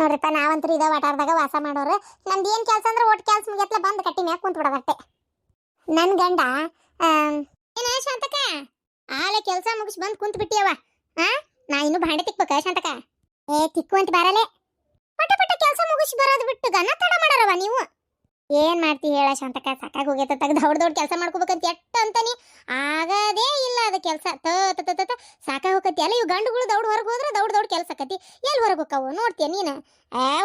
ನೋಡ್ರಿಪ್ಪ ನಾವಂತೂ ಇದ ವಾಟಾರದಾಗ ವಾಸ ಮಾಡೋರು. ನಮ್ದು ಏನ್ ಕೆಲಸ ಅಂದ್ರೆ ಒಟ್ಟು ಕೆಲಸ ಮುಗಿಯತ್ಲ ಬಂದು ಕಟ್ಟಿ ಮ್ಯಾಗ ಕುಂತ್ ಬಿಡೋದಟ್ಟೆ. ನನ್ ಗಂಡ ಏನ ಶಾಂತಕ ಆಲೆ ಕೆಲಸ ಮುಗಿಸಿ ಬಂದು ಕುಂತ್ ಬಿಟ್ಟಿಯವ. ನಾ ಇನ್ನು ಭಾಂಡೆ ತಿಕ್ಬೇಕ ಶಾಂತಕ? ತಿಕ್ಕುವಂತ ಬಾರಲೆ. ಪಟ ಪಟ ಕೆಲಸ ಮುಗಿಸಿ ಬರೋದು ಬಿಟ್ಟು ಗನ ತಡ ಮಾಡಾರವ ನೀವು. ಏನ್ ಮಾಡ್ತಿ ಹೇಳ ಶಾಂತಕ, ಸಾಕಾಗಿ ಹೋಗೈತ. ದೌಡ್ ಕೆಲಸ ಮಾಡ್ಕೋಬೇಕಂತ ಎಟ್ಟ ಅಂತಾನಿ ಆಗದೇ ಇಲ್ಲ ಅದು ಕೆಲಸ. ಸಾಕಾಗಿ ಹೋಗತಿ. ಎಲ್ಲ ಇವು ಗಂಡುಗಳು ದೌಡ್ ಹೊರಗೆ ಹೋದ್ರೆ ದೌಡ್ ಕೆಲಸ ಆಕತಿ. ಎಲ್ಲಿ ಹೊರಗೆ ಹೋಕ್ಕವು ನೋಡ್ತೀಯ ನೀನು?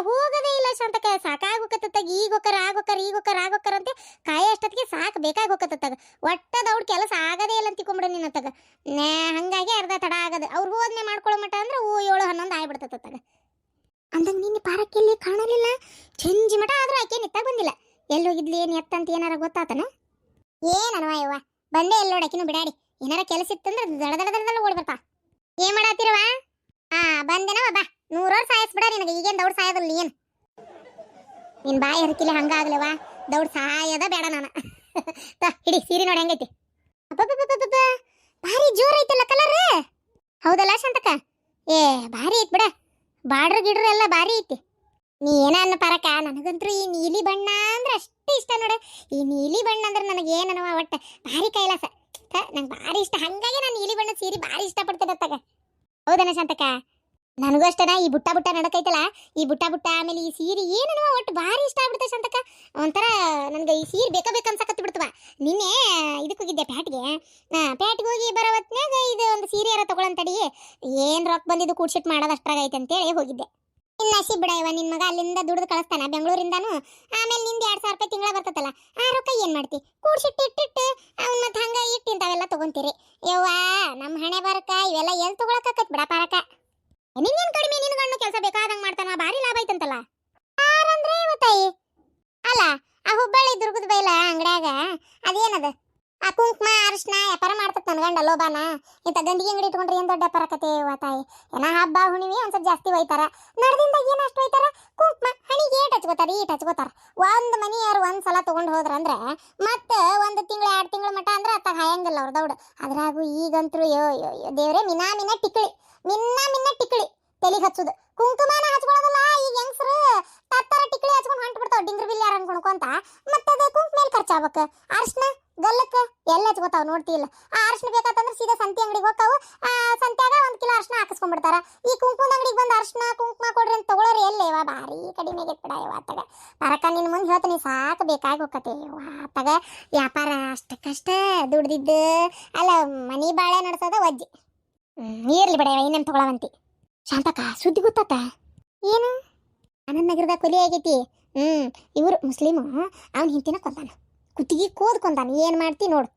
ಹೋಗದೇ ಇಲ್ಲ ಶಾಂತಕ. ಸಾಕಾಗಿ ಹೋಗತ್ತ. ಈಗ ಹೋಗರ ಅಂತ ಕಾಯ ಅಷ್ಟೊತ್ತಿಗೆ ಸಾಕು ಬೇಕಾಗಿ ಹೋಗತ್ತ. ಒಟ್ಟ ದೌಡ್ ಕೆಲಸ ಆಗದೇ ಇಲ್ಲ ಅಂತ ತಿಳ್ಕೊಂಬಿಡ ನೀನು ತಗ. ಹಂಗಾಗಿ ಅರ್ಧ ತಡ ಆಗದ. ಅವ್ರು ಹೋದ್ನೆ ಮಾಡ್ಕೊಳ್ಳೋ ಮಟ ಅಂದ್ರೆ 7-11 ಆಗ್ಬಿಡ್ತತ್ತ. ಅಂದಂಗ ನಿನ್ನ ಪಾರಕ್ಕೆಲ್ಲಿ ಕಾಣಲಿಲ್ಲ. ಚಂಜಿ ಮಠ ಆದ್ರೂ ಆಕೆ ನಿತ್ತಾಗ ಬಂದಿಲ್ಲ. ಎಲ್ಲಿ ಹೋಗಿದ್ಲಿ ಏನು ಎತ್ತಂತ ಏನಾರ ಗೊತ್ತಾತನ? ಏನವ ಯವ್ವ ಬಂದೆ ಎಲ್ಲ ನೋಡಕಿನ ಬಿಡಾಡಿ. ಏನಾರ ಕೆಲಸ ಇತ್ತಂದ್ರೆ ದಡ ಓಡಿ ಬರ್ತಾ. ಏನ್ ಮಾಡಾತಿರವ? ಬಂದೇನವ ಬಾ. 100 ವರ್ಷ ಸಾಯಸ್ಬಿಡ ನಿನಗೆ. ಈಗೇನು ದೌಡ್ ಸಾಯೋದಿಲ್ಲ ಏನು? ನಿನ್ ಬಾಯಿ ಹರಕಿಲ್ಲ ಹಂಗಾಗ್ಲವ. ದೌಡ್ ಸಾಯದ ಬೇಡ ನಾನು. ಹಿಡಿ ಸೀರೆ ನೋಡಿ ಹೆಂಗೈತಿ. ಭಾರಿ ಜೋರ್ ಐತಲ್ಲ ಕಲರ್. ಹೌದಲ್ಲ ಶಾಂತಕ? ಭಾರಿ ಐತ್ ಬಿಡ. ಬಾಡ್ರ ಗಿಡ್ರ ಎಲ್ಲ ಭಾರಿ ಐತಿ. ನೀ ಏನ ಅನ್ನ ಪರಕ, ನನಗಂತೂ ಈ ನೀಲಿ ಬಣ್ಣ ಅಂದ್ರೆ ಅಷ್ಟೇ ಇಷ್ಟ ನೋಡ. ಈ ನೀಲಿ ಬಣ್ಣ ಅಂದ್ರೆ ನನಗೆ ಏನವ ಒಟ್ಟ ಭಾರಿ ಕೈಲಾಸ. ನಂಗೆ ಭಾರಿ ಇಷ್ಟ. ಹಂಗಾಗಿ ನಾನು ನೀಲಿ ಬಣ್ಣ ಸೀರೆ ಭಾರಿ ಇಷ್ಟಪಡ್ತೇನೆ ಅತ್ತಾಗ. ಹೌದನ ಶಾಂತಕ? ನನಗೂ ಅಷ್ಟೇನ. ಈ ಬುಟ್ಟ ನಡಕೈತಲ್ಲ, ಈ ಬುಟ್ಟ ಆಮೇಲೆ ಈ ಸೀರೆ ಏನವ ಒಟ್ಟು ಭಾರಿ ಇಷ್ಟ ಆಗ್ಬಿಡ್ತ ಶಾಂತಕ. ಒಂಥರ ನನಗೆ ಈ ಸೀರೆ ಬೇಕನ್ಸಕತ್ತಿ ಬಿಡ್ತವ. ನಿನ್ನೆ ಇದಕ್ಕೆ ಹೋಗಿದ್ದೆ ಪ್ಯಾಟ್ಗೆ. ಹೋಗಿ ಬರೋ ಹೊತ್ನ್ಯಾಗ ಇದು ಒಂದು ಸೀರೆ ಯಾರ ತಗೊಳಂತಡಿ, ಏನು ರೊಕ್ಕ ಬಂದಿದ್ದು ಕೂಡ್ಸಿಟ್ಟು ಮಾಡೋದು ಅಷ್ಟ್ರಾಗೈತೆ ಅಂತೇಳಿ ಹೋಗಿದ್ದೆ. ನಿನ್ನ ನಸೀಬ್ ಬಿಡಯವ, ನಿನ್ನ ಮಗ ಅಲ್ಲಿಂದ ದುಡ್ದು ಕಳಿಸ್ತಾನ ಬೆಂಗಳೂರಿಂದಾನು. ಆಮೇಲೆ ನಿಂದು 2000 ರೂಪಾಯಿ ತಿಂಗಳ ಬರ್ತತಲ್ಲ, ಆ ರೊಕ್ಕ ಏನು ಮಾಡ್ತಿ? ಕೂಡ್ಸಿಟ್ಟು ಅವ್ನ ಮತ್ತೆ ಹಂಗೆ ಇಂಥವೆಲ್ಲ ತಗೊಂತೀರಿ. ಯವ್ವ ನಮ್ಮ ಹಣೆ ಬರಕ ಇವೆಲ್ಲ ಎಲ್ಲಿ ತಗೊಳಕತ್ ಬಿಡ ಪಾರಕ. ನಿನ್ನೇನು ಕಡಿಮೆ, ನಿನ್ನ ಗಂಡು ಕೆಲಸ ಬೇಕಾದಂಗೆ ಮಾಡ್ತಾನ. ಭಾರಿ ಲಾಭ ಐತಂತಲ್ಲ. ಯಾರಂದ್ರೆ ಇವತ್ತಾಯಿ ಅಲ್ಲ ಆ ಹುಬ್ಬಳ್ಳಿ ದುರ್ಗದ ಬೈಲ ಅಂಗಡ್ಯಾಗ ಅದೇನದ ಆ ಕುಂಕುಮ ಅರಿಶಿನ ವ್ಯಾಪಾರ ಮಾಡ್ತತ್ ನನ್ನ ಗಂಡ ಲೋಬಾನ. ಇಂಥ ಗಂಡಿಗೆ ಅಂಗಡಿ ಇಟ್ಕೊಂಡ್ರೆ ಏನು ದೊಡ್ಡ ವ್ಯಾಪಾರ ಕತೆ ತಾಯಿ. ಏನ ಹಬ್ಬ ಹುಣಿವಿ ಒಂದ್ಸಲ ಜಾಸ್ತಿ ಒಯ್ತಾರ. ನಡ್ದಿಂದಾಗ ಏನು ಅಷ್ಟು ಒಯ್ತಾರ? ಕುಂಕುಮ ಹಣಿಗೆ ಏಟ್ ಹಚ್ಕೋತಾರ. ಒಂದು ಮನೆಯವ್ರು ಒಂದ್ಸಲ ತಗೊಂಡು ಹೋದ್ರಂದ್ರೆ ಮತ್ತೆ 1 ತಿಂಗಳು 2 ತಿಂಗಳ ಮಟ್ಟ ಅಂದ್ರೆ ಅತ್ತಾಗ ಹಾಯಂಗಿಲ್ಲ ಅವ್ರು ದೌಡ್. ಅದ್ರಾಗು ಈಗಂತೂ ಯೋ ದೇವ್ರೆ ಮಿನ್ನ ಟಿಕ್ಳಿ ತಲೆಗೆ ಹಚ್ಚುದು. ಕುಂಕುಮನ ಹಚ್ಕೊಳ್ಳೋದಲ್ಲ ಈಗ ಹೆಂಗಸ್ರು ತತ್ತರ ಟಿಕ್ಳಿ ಹಚ್ಕೊಂಡು ಹೊಂಟು ಬಿಡ್ತಾವ ಡಿಂಗ್ರ ಬಿಲ್ಲಿ ಯಾರು ಅನ್ಕೊಂತ. ಮತ್ತೆ ಅದೇ ಕುಂಕುಮ ಮೇಲೆ ಖರ್ಚಾಗಬೇಕು. ಅರ್ಶಿನ ಗಲ್ಲಕ್ಕೆ ಎಲ್ಲ ಹಚ್ಕೋತಾವ ನೋಡ್ತಿಲ್ಲ. ಆ ಅರ್ಶಿನ ಬೇಕಂತಂದ್ರೆ ಸೀದಾ ಸಂತೆ ಅಂಗಡಿಗೆ ಹೋಗ್ತಾವು. ಸಂತ್ಯಾಗ 1 ಕಿಲೋ ಅರ್ಶಿನ ಹಾಕಿಸ್ಕೊಂಡ್ಬಿಡ್ತಾರ. ಈ ಕುಂಕುಮದ ಅಂಗಡಿಗೆ ಬಂದು ಅರ್ಶಿನ ಕುಂಕುಮ ಕೊಡ್ರಿ ಅಂತ ತಗೊಳ್ಳೋರು ಎಲ್ಲೇವ? ಭಾರಿ ಕಡಿಮೆ ಆಗೈತೆ ಬಿಡ ಯವ್ವ ಅತ್ತಾಗ. ಪರಕ ನಿನ್ನ ಮುಂದೆ ಹೇಳ್ತೀನಿ ಸಾಕು ಬೇಕಾಗಿ ಹೋಗತ್ತೆ ಯವ್ವ ಅತ್ತಾಗ. ವ್ಯಾಪಾರ ಅಷ್ಟಕ್ಕಷ್ಟೇ ದುಡ್ದಿದ್ದು ಅಲ್ಲ, ಮನಿ ಬಾಳೆ ನಡೆಸೋದ ವಜ್ಜಿ. ಇರ್ಲಿ ಬಿಡಯವ, ಇನ್ನೇನು ತಗೊಳವಂತಿ. ಶಾಂತಕ ಸುದ್ದಿ ಗೊತ್ತಾತ? ಏನು ಆನಂದ್ ನಗರದ ಕೊಲೆ ಆಗೈತಿ. ಇವರು ಮುಸ್ಲಿಮು ಅವನ ಹಿಂತಿನ ಕೊಂದಾನ. ಕುತ್ತಿಗೆ ಕೊಂದಾನ. ಏನು ಮಾಡ್ತಿ ನೋಡು.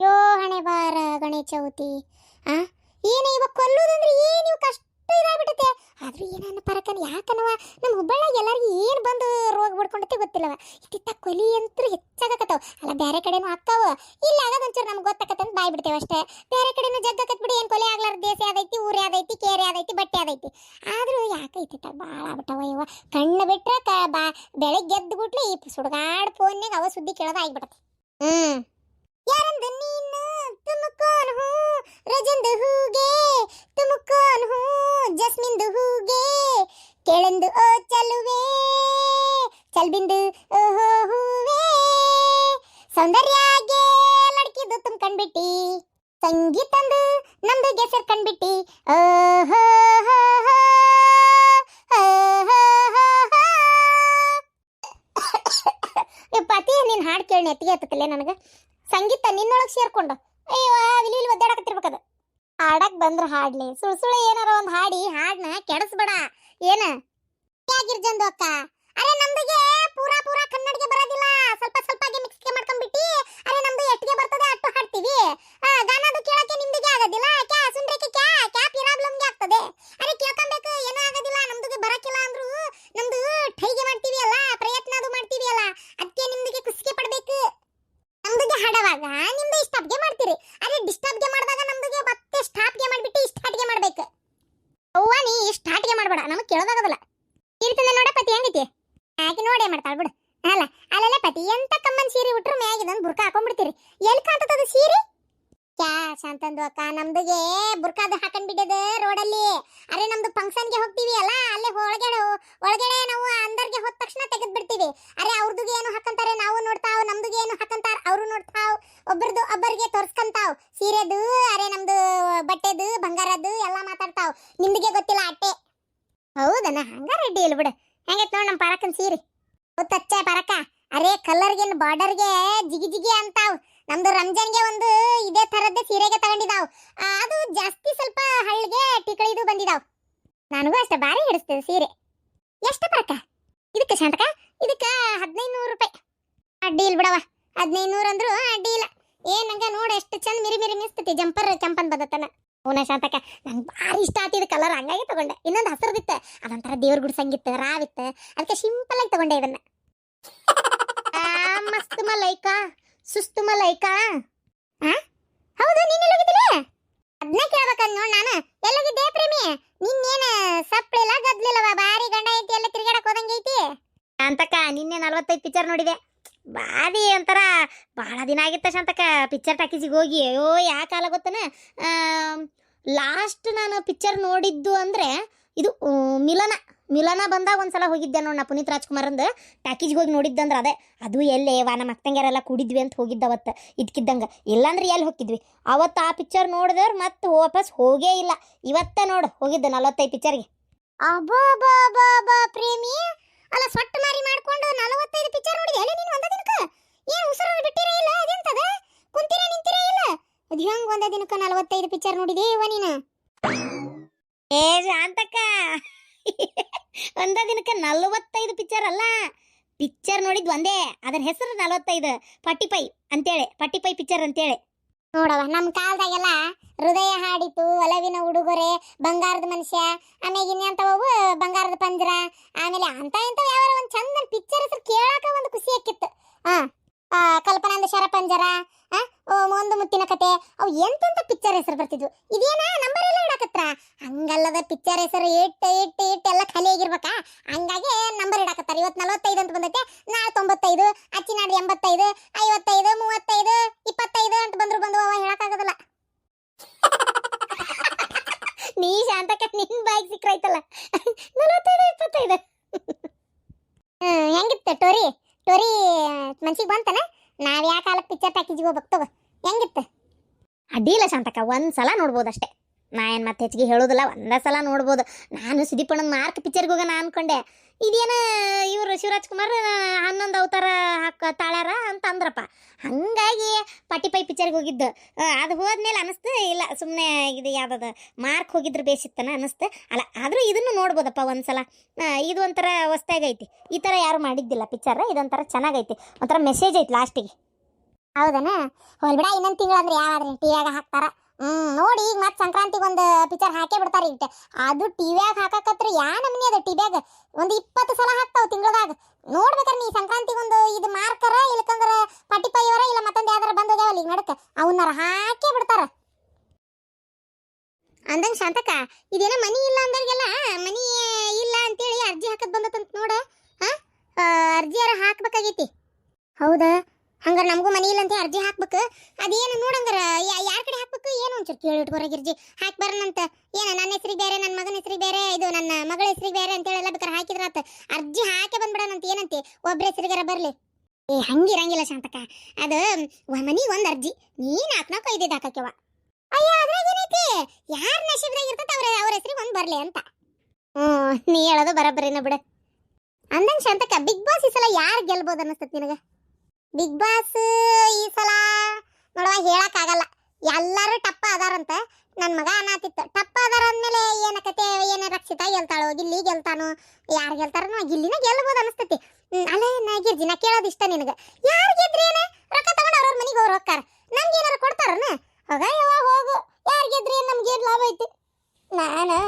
ಯೋ ಹಣೆ ಬಾರ ಗಣೇಶ ಚೌತಿ. ಏನು ಇವಾಗ ಕೊಲ್ಲೋದಂದ್ರೆ ಏನು ಇವು ಕಷ್ಟ ಇದಾಗ್ಬಿಟ್ಟತೆ. ಆದ್ರೂ ಏನನ್ನ ಪರಕನ ಯಾಕನವ ನಮ್ಮ ಹುಬ್ಬಳ್ಳಿಯಾಗ ಎಲ್ಲರಿಗೂ ಏನು ಬಂದು ರೋಗ ಬಿಡ್ಕೊಂಡತೆ ಗೊತ್ತಿಲ್ಲವ. ಇತ್ತಿತ್ತ ಕೊಲಿ ಅಂತೂ ಹೆಚ್ಚಾಗಕತ್ತವ. ಅಲ್ಲ ಬೇರೆ ಕಡೆನೂ ಆಗ್ತಾವ, ಇಲ್ಲ ಆಗೋದೊಂಚೂರು ನಮ್ಗೆ ಗೊತ್ತಾಕತ್ತೆ ಅಂತ ಬಾಯ್ ಬಿಡ್ತೇವೆ ಅಷ್ಟೇ. ಬೇರೆ ಕಡೆನೂ ಜಗ್ಗಕತ್ ಬಿಡಿ. ಏನು ಕೊಲೆ ಆಗ್ಲಾರ ದೇಶ ಆದೈತಿ, ಊರೇ ಆದೈತಿ, ಕೇರೆ ಆದೈತಿ, ಬಟ್ಟೆ ಆದೈತಿ. ಆದ್ರೂ ಯಾಕೈತಿ ಭಾಳ ಆಗ್ಬಿಟ್ಟವ ಇವ. ಕಣ್ಣು ಬಿಟ್ರೆ ಬೆಳಿಗ್ಗೆ ಎದ್ದು ಬಿಟ್ಲೆ ಈ ಸುಡ್ಗಾಡ್ ಫೋನ್ಯಾಗ ಅವ ಸುದ್ದಿ ಕೇಳೋದ ಆಗ್ಬಿಡತ್ತೆ. ಯಾರಂದ ನೀನು ತುಮ್ ಕೌನ್ ಹೂ ರಜಂದ ಹೂಗೆ, ತುಮ್ ಕೌನ್ ಹೂ ಜಸ್ಮಿಂದು ಹೂಗೆ, ಕೇಳಂದು ಓ ಚಲುವೆ ಚಲ್ಬಿಂದು ಓಹೋ ಹೂವೆ, ಸೌಂದರ್ಯಾಗೆ ಲಡ್ಕಿದ್ದು ತುಮ್ ಕಣ್ಬಿಟ್ಟಿ, ಸಂಗೀತಂದು ನಮ್ದು ಗೆಸರ್ ಕಣ್ಬಿಟ್ಟಿ. ಓಹೋ ಪತಿ ನೀನು ಹಾಡು ಕೇಳಿ ನೆತ್ತಿಗೆ ಹತ್ತತಿಲ್ಲ ನನಗೆ. ಸಂಗೀತ ನಿನ್ನೊಳಗೆ ಸೇರ್ಕೊಂಡು ಅಯ್ಯೋ ಇಲ್ಲಿ ಒದ್ದಾಡಕತ್ತಿರ್ಬೇಕದು. ಹಾಡಕ್ ಬಂದ್ರೆ ಹಾಡ್ಲಿ, ಸುಳ್ಳು ಏನಾರ ಒಂದು ಹಾಡನ್ನ ಕೆಡಿಸ್ಬೇಡ. ಏನ ಗಿರ್ಜಂದು ಅಕ್ಕ? ಅರೆ ನಮ್ದಿಗೆ ಪೂರಾ ಕನ್ನಡಿಗೆ ಬರೋದಿಲ್ಲ, ಸ್ವಲ್ಪಗೆ ಮಿಕ್ಸ್ಗೆ ಮಾಡ್ಕೊಂಡ್ಬಿಟ್ಟು ಅರೆ ನಮ್ದು ಎಷ್ಟಿಗೆ ಬರ್ತದೆ ಅಷ್ಟು ಹಾಡ್ತೀವಿ. ಗಾನದು ಕೇಳಕ್ಕೆ ನಿಮ್ದಿಗೆ ಆಗೋದಿಲ್ಲ. ಕ್ಯಾ ಸುಂದ್ರಕ್ಕೆ ಕ್ಯಾ ಪಿರಾಬ್ಲಮ್ಗೆ ಆಗ್ತದೆ. ಅರೆ ಕೇಳ್ಕೊಬೇಕು, ಏನೂ ಆಗೋದಿಲ್ಲ. ನಮ್ದಿಗೆ ಬರಕಿಲ್ಲ ಅಂದ್ರು ನಮ್ದು ಟ್ರೈಗೆ ಮಾಡ್ತೀವಿ ಅಲ್ಲ, ಪ್ರಯತ್ನ ಅದು ಮಾಡ್ತೀವಿ ಅಲ್ಲ, ಅದಕ್ಕೆ ನಿಮ್ದಿಗೆ ಖುಷಿಗೆ ಪಡ್ಬೇಕು. ನಮ್ದಿಗೆ ಹಾಡುವಾಗ ನಿಮ್ದು ಇಷ್ಟಪ್ಗೆ ಮಾಡ್ತೀರಿ. ಅರೆ ಡಿಸ್ಟರ್ಬ್ಗೆ ಮಾಡಿದಾಗ ನಮ್ದಿಗೆ ಮತ್ತೆ ಸ್ಟಾಪ್ಗೆ ಮಾಡಿಬಿಟ್ಟು ಇಷ್ಟಾಟ್ಗೆ ಮಾಡ್ಬೇಕು. ಅವ್ವ ನೀ ಇಷ್ಟಾಟ್ಗೆ ಮಾಡಬೇಡ, ನಮಗೆ ಕೇಳೋದಾಗದಲ್ಲ. ಇರ್ತಂದೆ ನೋಡ ಪತಿ ಹೆಂಗೈತಿ ಆಕೆ ನೋಡೇ ಮಾಡ್ತಾಳ ಬಿಡು. ಅಲ್ಲ ಪತಿ ಎಂತ ಕಮ್ಮನ್ ಸೀರೆ ಉಟ್ರು ಮ್ಯಾಗಿದೊಂದು ಬುರ್ಕ ಹಾಕೊಂಡ್ಬಿಡ್ತೀರಿ. ಎಲ್ಲಿ ಕಾಣ್ತದ ಸೀರೆ? ಕ್ಯಾ ಶಾಂತಂದು ಅಕ್ಕ, ನಮ್ದಿಗೆ ಬುರ್ಕಾದ ಹಾಕೊಂಡ್ ಬಿಡದ ರೋಡಲ್ಲಿ. ಅರೆ ನಮ್ದು ಫಂಕ್ಷನ್ಗೆ ಹೋಗ್ತೀವಿ ಅಲ್ಲ ಅಲ್ಲೇ ಒಳಗಡೆ ನಾವು ಅಂದರ್ಗೆ ಹೋದ ತಕ್ಷಣ ತೆಗೆದ್ ಬಿಡ್ತೀವಿ. ಅರೆ ಅವ್ರದುಗೆ ಏನು ಹಾಕಂತಾರೆ ನಾವು ನೋಡ್ತಾವ್, ನಮ್ದುಗೆ ಏನು ಹಾಕಂತಾರ ಅವರು ನೋಡ್ತಾವ್, ಒಬ್ಬರಿಗೆ ತೋರ್ಸ್ಕಂತಾವ್ ಸೀರೆದು, ಅರೆ ನಮ್ದು ಬಟ್ಟೆದು ಬಂಗಾರದ್ದು ಎಲ್ಲ ಮಾತಾಡ್ತಾವ್. ನಿಮ್ಗೆ ಗೊತ್ತಿಲ್ಲ ಅಟ್ಟೆ. ಹೌದನ? ಹಂಗ ರೆಡ್ಡಿ ಇಲ್ಲ ಬಿಡು. ಹೆಂಗೈತ್ ನೋಡ್ ನಮ್ ಪರಕನ್ ಸೀರೆ. ಗೊತ್ತಚ್ಚ ಪರಕ, ಅರೆ ಕಲರ್ಗೆ ಬಾರ್ಡರ್ಗೆ ಜಿಗಿ ಜಿಗಿ ಅಂತಾವ್. ನಮ್ದು ರಂಜಾನ್ಗೆ ಒಂದು ಇದೇ ತರದ್ದೇ ಸೀರೆಗೆ ತಗೊಂಡಿದಾವ್. ಅದು ಜಾಸ್ತಿ ಸ್ವಲ್ಪ ಹಳ್ಳಿಗೆ ಟಿಕಳಿದು ಬಂದಿದಾವ್. ನನಗೂ ಅಷ್ಟೇ ಬಾರಿ ಹಿಡಿಸ್ತದೆ ಸೀರೆ. ಎಷ್ಟು ಪರಕ ಇದಕ್ಕೆ ಶಾಂತಕ? ಇದಕ್ಕೆ 1500 ರೂಪಾಯಿ. ಅಡ್ಡಿ ಇಲ್ಲ ಬಿಡವ, 1500 ಅಂದ್ರು ಅಡ್ಡಿ ಇಲ್ಲ. ಏನ್ ನಂಗೆ ನೋಡು ಎಷ್ಟು ಚಂದ ಮಿರಿ ಮಿರಿ ಮಿಸ್ತತಿ ಜಂಪರ್ ಚಂಪನ್ ಬದತ್ತನ. ಹೂನ ಶಾಂತಕ, ನಂಗೆ ಭಾರಿ ಇಷ್ಟ ಆತಿದ ಕಲರ್, ಹಂಗಾಗಿ ತಗೊಂಡೆ. ಇನ್ನೊಂದು ಹಸಿರದಿತ್ತೆ, ಅದೊಂಥರ ದೇವ್ರ ಗುಡಿ ಸಂಗಿತ್ತು ರಾವಿತ್ತು, ಅದಕ್ಕೆ ಸಿಂಪಲ್ ಆಗಿ ತಗೊಂಡೆ ಇದನ್ನ. ಮಸ್ತ್ ಮಲೈಕ ಸುಸ್ತು ಮಲೈಕ. ಹೌದು, ನೀನ್ ಎಲ್ಲೋಗಿದ್ದಿಲ್ಲ? ಅದನ್ನ ಕೇಳ್ಬೇಕಂದ್ ನೋಡ್ ನಾನು. ಎಲ್ಲೋಗಿದ್ದೆ ಪ್ರೇಮಿ? ನಿನ್ನೇನ ಸಪ್ಳಿಲ್ಲ ಗದ್ಲಿಲ್ಲವ, ಬಾರಿ ಗಂಡ ಐತಿ ಎಲ್ಲ ತಿರ್ಗಾಡಕ್ ಹೋದಂಗೆ ಐತಿ ಅಂತಕ. ನಿನ್ನೆ 45 ಪಿಕ್ಚರ್ ನೋಡಿದೆ. ಬಾರಿ ಒಂಥರ ಬಹಳ ದಿನ ಆಗಿತ್ತ ಶಾಂತಕ ಪಿಕ್ಚರ್ ಟಾಕೀಸಿಗೆ ಹೋಗಿ. ಅಯ್ಯೋ ಯಾ ಕಾಲ ಗೊತ್ತನ, ಲಾಸ್ಟ್ ನಾನು ಪಿಕ್ಚರ್ ನೋಡಿದ್ದು ಅಂದ್ರೆ ಇದು ಮಿಲನ ಬಂದಾಗ ಒಂದ್ಸಲ ಹೋಗಿದ್ದೆ ನೋಡ್ ನಾ. ಪುನೀತ್ ರಾಜ್ಕುಮಾರಂದು ಟಾಕೀಸ್ಗೆ ಹೋಗಿ ನೋಡಿದ್ದಂದ್ರೆ ಅದೇ. ಅದು ಎಲ್ಲೇ ನಮ್ಮ ಅಕ್ಕಂಗೆಲ್ಲ ಕೂಡಿದ್ವಿ ಅಂತ ಹೋಗಿದ್ದ ಅವತ್ತು ಇದ್ಕಿದ್ದಂಗೆ. ಇಲ್ಲಾಂದ್ರೆ ಎಲ್ಲಿ ಹೋಗಿದ್ವಿ ಅವತ್ತು. ಆ ಪಿಕ್ಚರ್ ನೋಡಿದವ್ರು ಮತ್ತೆ ವಾಪಸ್ ಹೋಗೇ ಇಲ್ಲ. ಇವತ್ತೇ ನೋಡು ಹೋಗಿದ್ದೆ 45 ಪಿಕ್ಚರ್ಗೆ. ಅಬ್ಬಾ ಪ್ರೇಮಿ, ಅಲ್ಲ ಸೊಟ್ಟು ಮಾರಿ ಮಾಡ್ಕೊಂಡು 45 ಪಿಕ್ಚರ್ ನೋಡಿದೆ ಅಲ್ಲ ನೀನು ಒಂದ ದಿನಕ್ಕೆ? ಏನು ಉಸಿರು ಬಿಟ್ಟಿರೇ ಇಲ್ಲ? ಅದೆಂತದ? ಕುಂತಿರೇ ನಿಂತಿರೇ ಇಲ್ಲ? ಅದು ಹೆಂಗ್ ಒಂದ ದಿನಕ್ಕೆ 45 ಪಿಕ್ಚರ್ ನೋಡಿದೆ ಇವ ನೀನು? ಏ ಶಾಂತಕ್ಕ, ಒಂದ ದಿನಕ್ಕೆ 45 ಪಿಕ್ಚರ್ ಅಲ್ಲ, ಪಿಕ್ಚರ್ ನೋಡಿದ್ ಒಂದೇ. ಅದರ ಹೆಸರು 45 45 ಅಂತೇಳಿ, 45 ಪಿಕ್ಚರ್ ಅಂತೇಳಿ. ನೋಡವ, ನಮ್ಮ ಕಾಲದಾಗೆಲ್ಲ ಹೃದಯ ಹಾಡಿತು, ಒಲವಿನ ಉಡುಗೊರೆ, ಬಂಗಾರದ ಮನುಷ್ಯ, ಆಮೇಲೆ ಇನ್ನಂತವು ಬಂಗಾರದ ಪಂಜರ, ಆಮೇಲೆ ಅಂತ ಇಂಥವು ಯಾವ ಒಂದು ಚಂದ ಪಿಕ್ಚರ್ ಹೆಸರು ಕೇಳಾಕ ಒಂದು ಖುಷಿ ಆಕಿತ್ತು. ಕಲ್ಪನಾಂದ ಶರಪಂಜರ, ಒಂದು ಮುತ್ತಿನ ಕತೆ, ಅವು ಎಂತೆಂತ ಪಿಕ್ಚರ್ ಹೆಸರು ಬರ್ತಿದ್ವು. ಇದೇನಾ ನಂಬರ್ ಎಲ್ಲ ಇಡಾಕತ್ರ? ಹಂಗಲ್ಲದ ಪಿಕ್ಚರ್ ಹೆಸರು ಇಟ್ಟು ಎಲ್ಲ ಖಾಲಿ ಆಗಿರ್ಬೇಕಾ? ಹಂಗಾಗಿ ನಂಬರ್ ಇಡಾಕತ್ತಾರ. ಇವತ್ತು 45 ಅಂತ ಬಂದೈತೆ, ನಾಳೆ 95, ಅಚ್ಚಿನಾಡು 85, 55, 35, 25 ಅಂತ ಬಂದು ಅವ ಹೇಳಕ್ಕಾಗೋದಿಲ್ಲ. ನೀ ಶಾಂತಕ ನಿನ್ ಬಾಯಿಗೆ ಸಿಕ್ಕ್ರೈತಲ್ಲ 45 25. ಹೆಂಗಿತ್ತು ಟೋರಿ ಮನ್ಸಿಗೆ ಬಂತನ? ನಾವ್ ಯಾ ಕಾಲಕ್ಕೆ ಪಿಕ್ಚರ್ ಟಾಕೀಸ್ಗೆ ಹೋಗ್ಬೇಕು? ಹೆಂಗಿತ್ತು? ಅಡ್ಡಿಲ್ಲ ಶಾಂತಕ, ಒಂದ್ಸಲ ನೋಡ್ಬೋದಷ್ಟೇ. ನಾ ಏನು ಮತ್ತೆ ಹೆಚ್ಚಿಗೆ ಹೇಳೋದಿಲ್ಲ, ಒಂದೇ ಸಲ ನೋಡ್ಬೋದು. ನಾನು ಸುದೀಪಣ್ಣನ ಮಾರ್ಕ್ ಪಿಕ್ಚರ್ಗೆ ಹೋಗೋಣ ಅನ್ಕೊಂಡೆ. ಇದೇನು ಇವರು ಶಿವರಾಜ್ಕುಮಾರ್ 11 ಅವತಾರ ತಾಳ್ಯಾರ ಅಂತ ಅಂದ್ರಪ್ಪ. ಹಂಗಾಗಿ 45 ಪಿಕ್ಚರ್ಗೆ ಹೋಗಿದ್ದು. ಅದು ಹೋದ್ಮೇಲೆ ಅನಿಸ್ತು ಇಲ್ಲ ಸುಮ್ಮನೆ ಇದು ಯಾವ್ದು ಮಾರ್ಕ್ ಹೋಗಿದ್ರು ಬೇಸಿತ್ತನ ಅನಿಸ್ತು. ಅಲ್ಲ ಆದರೂ ಇದನ್ನು ನೋಡ್ಬೋದಪ್ಪ ಒಂದ್ಸಲ. ಇದು ಒಂಥರ ಹೊಸ್ತಾಗೈತಿ, ಈ ಥರ ಯಾರು ಮಾಡಿದ್ದಿಲ್ಲ ಪಿಕ್ಚರ್. ಇದೊಂಥರ ಚೆನ್ನಾಗೈತಿ, ಒಂಥರ ಮೆಸೇಜ್ ಐತಿ ಲಾಸ್ಟಿಗೆ. ಹೌದನ? ಹೋಲ್ಬಿಡ, ಇನ್ನೊಂದು ತಿಂಗಳು ಅಂದ್ರೆ ಯಾವಾದ್ರಿ ಟಿವಿಯಾಗ ಹಾಕ್ತಾರ. ನೋಡಿ ಈಗ ಮತ್ತೆ ಸಂಕ್ರಾಂತಿಗೆ ಒಂದು ಪಿಕ್ಚರ್ ಹಾಕೇ ಬಿಡ್ತಾರೆ ಈಗ. ಅದು ಟಿವಿಯಾಗ ಹಾಕಕತ್ರ ಯಾ ನಮ್ನಿ ಅದ ಟಿವಿಯಾಗ ಒಂದು 20 ಸಲ ಹಾಕ್ತಾವ ತಿಂಗಳದಾಗ. ನೋಡ್ಬೇಕಾರೆ ನೀ ಸಂಕ್ರಾಂತಿಗೆ ಒಂದು ಇದು ಮಾರ್ಕರ, ಇಲ್ಲಕಂದ್ರೆ 45 ಇಲ್ಲ ಮತ್ತೊಂದು ಯಾವ್ದಾರ ಬಂದು ಹೋಗ್ಯಾವಲ್ಲ ಈಗ ನಡಕ, ಅವನ್ನಾರ ಹಾಕೇ ಬಿಡ್ತಾರ. ಅಂದಂಗೆ ಶಾಂತಕ, ಇದೇನೋ ಮನಿ ಇಲ್ಲ ಅಂದವ್ರಿಗೆಲ್ಲ ಮನಿ ಇಲ್ಲ ಅಂತೇಳಿ ಅರ್ಜಿ ಹಾಕದ್ ಬಂದತ್ತಂತ ನೋಡ. ಅರ್ಜಿಯಾರ ಹಾಕ್ಬೇಕಾಗೈತಿ. ಹೌದಾ? ಹಂಗಾರೆ ನಮಗೂ ಮನಿ ಇಲ್ಲ ಅಂತ ಅರ್ಜಿ ಹಾಕ್ಬೇಕು. ಅದೇನು ನೋಡಂಗಾರ ಯಾರ ಕಡೆ ಹಾಕ್ಬೇಕು ಏನು ಒಂಚೂರು ಕೇಳಿಟ್ಕೊರಾಗ ಅರ್ಜಿ ಹಾಕಿ ಬರೋಣಂತ. ಏನು ನನ್ನ ಹೆಸ್ರಿಗೆ ಬೇರೆ, ನನ್ನ ಮಗನ ಹೆಸ್ರಿಗೆ ಬೇರೆ, ಇದು ನನ್ನ ಮಗಳ ಹೆಸ್ರಿಗೆ ಬೇರೆ ಅಂತೇಳಿ ಎಲ್ಲ ಬೇಕಾರೆ ಹಾಕಿದ್ರಾತ. ಅರ್ಜಿ ಹಾಕಿ ಬಂದ್ಬಿಡೋಣಂತ. ಏನಂತೆ ಒಬ್ಬರ ಹೆಸರಿಗಾರ ಬರಲಿ. ಹಂಗಿರಂಗಿಲ್ಲ ಶಾಂತಕ, ಅದು ಮನಿಗೆ ಒಂದು ಅರ್ಜಿ ನೀ 4-5 ಹಾಕಕ್ಯವ. ಅಯ್ಯ ಅದ್ರಾಗ ಏನೈತಿ? ಯಾರ ನಶೀಬ್ದಾಗ ಇರ್ತೈತೆ ಅವ್ರ ಹೆಸ್ರಿಗೆ ಒಂದು ಬರಲಿ ಅಂತ. ನೀ ಹೇಳೋದು ಬರಬರಿನ ಬಿಡ. ಅಂದಂಗೆ ಶಾಂತಕ, ಬಿಗ್ ಬಾಸ್ ಈ ಸಲ ಯಾರು ಗೆಲ್ಬೋದು ಅನ್ನಿಸ್ತೈತಿ ನಿನಗೆ? ಬಿಗ್ ಬಾಸ್ ಈ ಸಲ ನೋಡುವ ಹೇಳಕ್ಕಾಗಲ್ಲ. ಎಲ್ಲರೂ ಟಪ್ಪ ಅದಾರಂತ. ನನ್ನ ಮಗ ಅನ್ನತಿತ್ತು ಟಪ್ಪ ಅದಾರ ಅಂದಮೇಲೆ ಏನಕತೆ, ಏನ ರಕ್ಷಿತಾ ಗೆಲ್ತಾಳೋ, ಗಿಲ್ಲಿ ಗೆಲ್ತಾನೋ, ಯಾರು ಗೆಲ್ತಾರೋ ಗಿಲ್ಲಿನ ಗೆಲ್ಬೋದು ಅನಿಸ್ತೈತಿ. ಅಲ್ಲೇ ನಾ ಗಿರ್ಜಿ, ನಾ ಕೇಳೋದು ಇಷ್ಟ ನಿನಗೆ. ಯಾರು ಗೆದ್ರಿ ಏನ ರೊಕ್ಕ ತಗೊಂಡು ಅವ್ರವ್ರ ಮನೆಗೆ ಅವ್ರು ಹೋಗ್ತಾರ, ನಮ್ಗೆ ಏನಾರು ಕೊಡ್ತಾರನ? ಹೋಗ ಹೋಗು, ಯಾರು ಗೆದ್ರಿ ಏನು ನಮ್ಗೆ ಏನು ಲಾಭ ಐತಿ? ನಾನು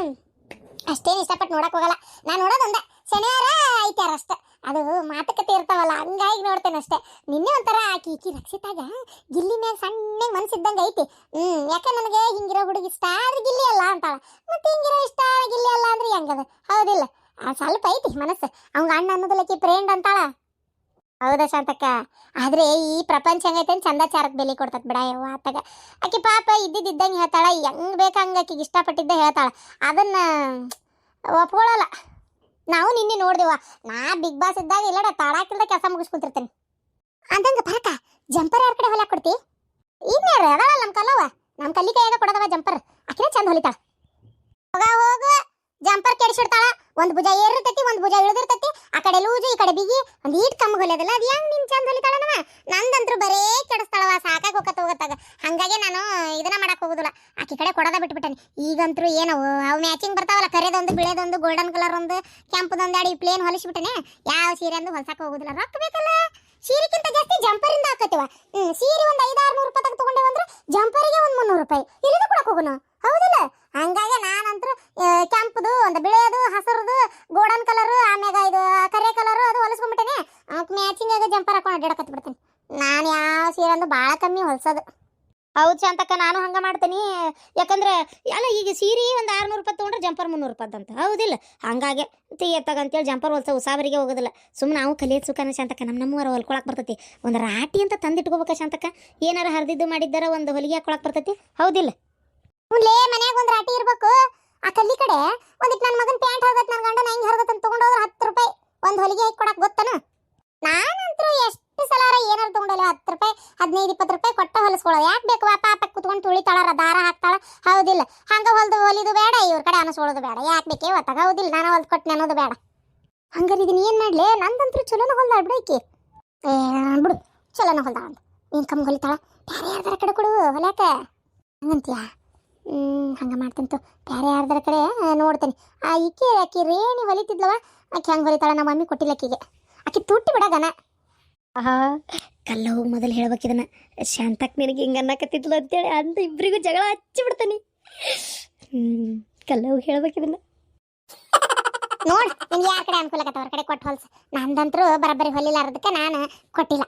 ಅಷ್ಟೇನು ಇಷ್ಟಪಟ್ಟು ನೋಡಕ್ ಹೋಗಲ್ಲ. ನಾನು ನೋಡೋದೊಂದೇ ಶನಿವಾರ ಐತಾರ ಅಷ್ಟೇ. ಅದು ಮಾತುಕತೆ ಇರ್ತಾವಲ್ಲ ಹಂಗಾಗಿ ನೋಡ್ತೇನೆ ಅಷ್ಟೇ. ನಿನ್ನೆ ಒಂಥರ ಆಕಿ ರಕ್ಷಿತಾಗ ಗಿಲ್ಲಿ ಮ್ಯಾಗ ಸಣ್ಣ ಮನಸ್ಸಿದ್ದಂಗೆ ಐತಿ. ಯಾಕೆ ನನಗೆ ಹಿಂಗಿರೋ ಹುಡುಗಿ ಇಷ್ಟ ಆದ್ರೆ ಗಿಲ್ಲಿ ಅಲ್ಲ ಅಂತಾಳ, ಮತ್ತೆ ಹಿಂಗಿರೋ ಇಷ್ಟ ಗಿಲ್ಲಿ ಅಲ್ಲ ಅಂದ್ರೆ ಹೆಂಗದ? ಹೌದಿಲ್ಲ? ಸ್ವಲ್ಪ ಐತಿ ಮನಸ್ಸು. ಅವಂಗ ಅಣ್ಣ ಅನ್ನೋದಲ್ಲಕಿ ಫ್ರೆಂಡ್ ಅಂತಾಳ. ಹೌದಾ ಶಾಂತಕ್ಕ. ಆದ್ರೆ ಈ ಪ್ರಪಂಚ ಹೆಂಗೈತೆ ಚಂದ ಚಾರಕ್ ಬೆಲೆ ಕೊಡ್ತತ್ ಬಿಡ ಯವ್ವ ಆತಾಗ. ಆಕಿ ಪಾಪ ಇದ್ದಿದ್ದಂಗೆ ಹೇಳ್ತಾಳ, ಹೆಂಗ್ ಬೇಕ ಹಂಗ ಆಕಿಗೆ ಇಷ್ಟಪಟ್ಟಿದ್ದ ಹೇಳ್ತಾಳ, ಅದನ್ನ ಒಪ್ಕೊಳ್ಳಲ್ಲ. ನಾವು ನಿನ್ನೆ ನೋಡ್ದೇವ, ನಾ ಬಿಗ್ ಬಾಸ್ ಇದ್ದಾಗ ಇಲ್ಲಡ ತಾಡಾಕಿಲ್ದ ಕೆಲಸ ಮುಗಿಸ್ಕೊಂತಿರ್ತೇನೆ. ಅಂದಂಗ ಬರಕ ಜಂಪರ್ ಯಾರ ಕಡೆ ಹೊಲ್ಯಾಕ ಕೊಡ್ತಿ? ಇನ್ಯಾರ ಅದಲ್ಲ ನಮ್ ಕಲ್ಲವ, ನಮ್ ಕಲ್ಲಿ ಕೈಯಾಗ ಕೊಡದವ ಜಂಪರ್, ಆಕಿನ ಚಂದ ಹೊಲಿತಾಳ. ಹೋಗ ಜಂಪರ್ ಕೆಡಿಸಿಡ್ತಾಳ, ಒಂದ್ ಭುಜ ಏರಿರ್ತೈತಿ ಒಂದ್ ಭುಜ ಇಳಿದಿರ್ತೈತಿ, ಆ ಕಡೆ ಲೂಜು ಈ ಕಡೆ ಬಿಗಿ, ಒಂದ್ ಈಟ್ ಕಮ್ಮಗ ಹೊಲಿಯೋದಿಲ್ಲ. ಅದ್ ಹೆಂಗ್ ನಿನ್ ಚಂದ ಹೊಲಿತಾಳನವ? ನಂದಂತ್ರು ಬರೇ ಕೆಡಿಸ್ತಾಳವ, ಸಾಕಾಗ ಹೋಗತ್ತಾಗ. ಹಂಗಾಗಿ ನಾನು ಇದನ್ನ ಮಾಡಕ್ ಹೋಗುದಿಲ್ಲ, ಆಕಿ ಕಡೆ ಕೊಡದ ಬಿಟ್ಬಿಟ್ಟೇನಿ. ಈಗಂತ್ರು ಏನವು ಅವು ಮ್ಯಾಚಿಂಗ್ ಬರ್ತಾವಲ್ಲ, ಕರೆದೊಂದು ಬಿಳೆದೊಂದು ಗೋಲ್ಡನ್ ಕಲರ್ ಒಂದು ಕೆಂಪದೊಂದು ಆಡಿ ಪ್ಲೇನ್ ಹೊಲಿಸ್ಬಿಟ್ಟೇನೆ. ಯಾವ ಸೀರೆ ಅಂದು ಹೊಲ್ಸಕ್ ಹೋಗುದಿಲ್ಲ, ರೊಕ್ಕ ಬೇಕಲ್ಲ. ಸೀರೆಕ್ಕಿಂತ ಜಾಸ್ತಿ ಜಂಪರಿಂದ ಹಾಕತ್ತೀವ. ಸೀರೆ ಒಂದ್ 500-600 ರೂಪಾಯಿ ತಗೊಂಡೇವಂದ್ರೆ ಜಂಪರಿಗೆ ಒಂದ್ 300 ರೂಪಾಯಿ ಇಲ್ಲಿಂದ ಕೊಡಕ್ ಹೋಗೋಣ, ಹೌದಿಲ್ಲ? ಹಂಗಾಗಿ ನಾನಂತೂ ಕೆಂಪದು ಒಂದು ಬಿಳೆಯದು ಹಸಿರದು ಗೋಲ್ಡನ್ ಕಲರ್ ಆಮ್ಯಾಗ ಇದು ಕರೆ ಕಲರ್ ಅದು ಹೊಲಿಸ್ಕೊಂಡ್ಬಿಟ್ಟೇನೆ. ಮ್ಯಾಚಿಂಗ್ ಆಗಿ ಜಂಪರ್ ಹಾಕೊಂಡು ಅಡ್ಡಾಡಕತ್ ಬಿಡ್ತೇನೆ. ನಾನು ಯಾವ ಸೀರೆ ಅಂದು ಭಾಳ ಕಮ್ಮಿ ಹೊಲ್ಸೋದು. ಹೌದು ಶಾಂತಕ್ಕ, ನಾನು ಹಂಗೆ ಮಾಡ್ತೀನಿ. ಯಾಕಂದ್ರೆ ಅಲ್ಲ, ಈಗ ಸೀರೆ ಒಂದು 600 ರೂಪಾಯಿ ತೊಗೊಂಡ್ರೆ ಜಂಪರ್ 300 ರೂಪಾಯಿ ಅಂತ, ಹೌದಿಲ್ಲ? ಹಂಗಾಗಿ ಅಂತೇಳಿ ಜಂಪರ್ ಹೊಲ್ಸ ಉಸಾಬರಿಗೆ ಹೋಗೋದಿಲ್ಲ. ಸುಮ್ಮನೆ ನಾವು ಕಲಿಯೋದು ಸುಖನ ಶಾಂತಕ್ಕ. ನಮ್ಮೂರ ಹೊಲ್ಕೊಳಕ್ಕೆ ಬರ್ತೈತಿ. ಒಂದು ರಾಟಿ ಅಂತ ತಂದಿಟ್ಕೋಬೇಕ ಶಾಂತಕ್ಕ. ಏನಾರ ಹರಿದಿದ್ದು ಮಾಡಿದ್ದಾರ ಒಂದು ಹೊಲಿಗೆ ಹಾಕೊಳಕ್ಕೆ ಬರ್ತೈತಿ, ಹೌದಿಲ್ಲ? ಹುನ್ಲೇ, ಮನ್ಯಾಗ ಒಂದು ರಾಟಿ ಇರ್ಬೇಕು. ಆ ಕಲ್ಲಿ ಕಡೆ ಒಂದಿಟ್ಟು ನನ್ನ ಮಗನ ಪ್ಯಾಂಟ್ ಹರಿದತ್, ನನ್ನ ಗಂಡನ ಹೆಂಗೆ ಹರಿದತ್ ಅಂತ ತೊಗೊಂಡೋದ್ರೆ 10 ರೂಪಾಯಿ ಒಂದು ಹೊಲಿಗೆ ಹಾಕಿ ಕೊಡಕ್ಕೆ ಗೊತ್ತನ? ನಾನಂತರೂ ಎಷ್ಟು ಸಲಾರ ಏನಾರು ತೊಗೊಂಡಲ್ಲ 10 ರೂಪಾಯಿ 15-20 ರೂಪಾಯಿ ಕೊಟ್ಟ ಹೊಲಿಸ್ಕೊಳ್ಳೋದು. ಯಾಕೆ ಬೇಕು? ಪಾಪ ಕುತ್ಕೊಂಡು ತುಳಿತಾಳ, ದಾರ ಹಾಕ್ತಾಳ, ಹೌದಿಲ್ಲ? ಹಂಗೆ ಹೊಲಿದು ಬೇಡ, ಇವ್ರ ಕಡೆ ಅನಿಸ್ಕೊಳ್ಳೋದು ಬೇಡ. ಯಾಕೆ ಬೇಕೇ ಒತ್ತಾಗ, ಹೌದಿಲ್ಲ? ನಾನು ಹೊಲ್ದು ಕೊಟ್ಟನೆ ಅನ್ನೋದು ಬೇಡ. ಹಂಗಾರೆ ಇದನ್ನ ಏನು ಮಾಡಲಿ? ನಂದಂತರೂ ಚಲೋನ ಹೊಲ್ದಾಳ ಬಿಡೈಕಿ. ಬಿಡು, ಚಲೋನ ಹೊಲ್ದಾಳ ಅಂತ ನೀನು ಕಮ್ಮಿ ಹೊಲಿತಾಳ. ಬೇರೆ ಯಾರ್ದಾರ ಕಡೆ ಕೊಡು ಹೊಲ್ಯಾಕ, ಹಂಗಂತೀಯ? ಹಂಗೆ ಮಾಡ್ತಂತು. ಬೇರೆ ಯಾರ್ದಾರ ಕಡೆ ನೋಡ್ತೇನೆ. ಆಕಿ ರೇಣಿ ಹೊಲಿತಿದ್ಲವ, ಆಕೆ ಹೆಂಗೆ ಹೊಲಿತಾಳ? ನಮ್ಮ ಮಮ್ಮಿ ಕೊಟ್ಟಿಲ್ಲ ಆಕಿಗೆ. ಆಕಿ ತುಟ್ಟಿ ಬಿಡಗನ. ಕಲ್ಲ ಹೋಗಿ ಮೊದಲು ಹೇಳ್ಬೇಕಿದನ, ಶಾಂತಕ್ ನಿನಗೆ ಹಿಂಗೆ ಅನ್ನಕತ್ತಿದ್ಲು ಅಂತೇಳಿ ಅಂತ ಇಬ್ಬರಿಗೂ ಜಗಳ ಹಚ್ಚಿ ಬಿಡ್ತಾನೆ. ಕಲ್ಲ ಹೋಗಿ ಹೇಳ್ಬೇಕಿದನ್ನ. ನೋಡ್, ನಿನ್ಗೆ ಯಾರ ಕಡೆ ಅನುಕೂಲ ಆಗತ್ತವ್ರ ಕಡೆ ಕೊಟ್ಟು ಹೊಲ್ಸ. ನಂದಂತರೂ ಬರಬ್ಬರಿ ಹೊಲಿಲಾರದಕ್ಕೆ ನಾನು ಕೊಟ್ಟಿಲ್ಲ.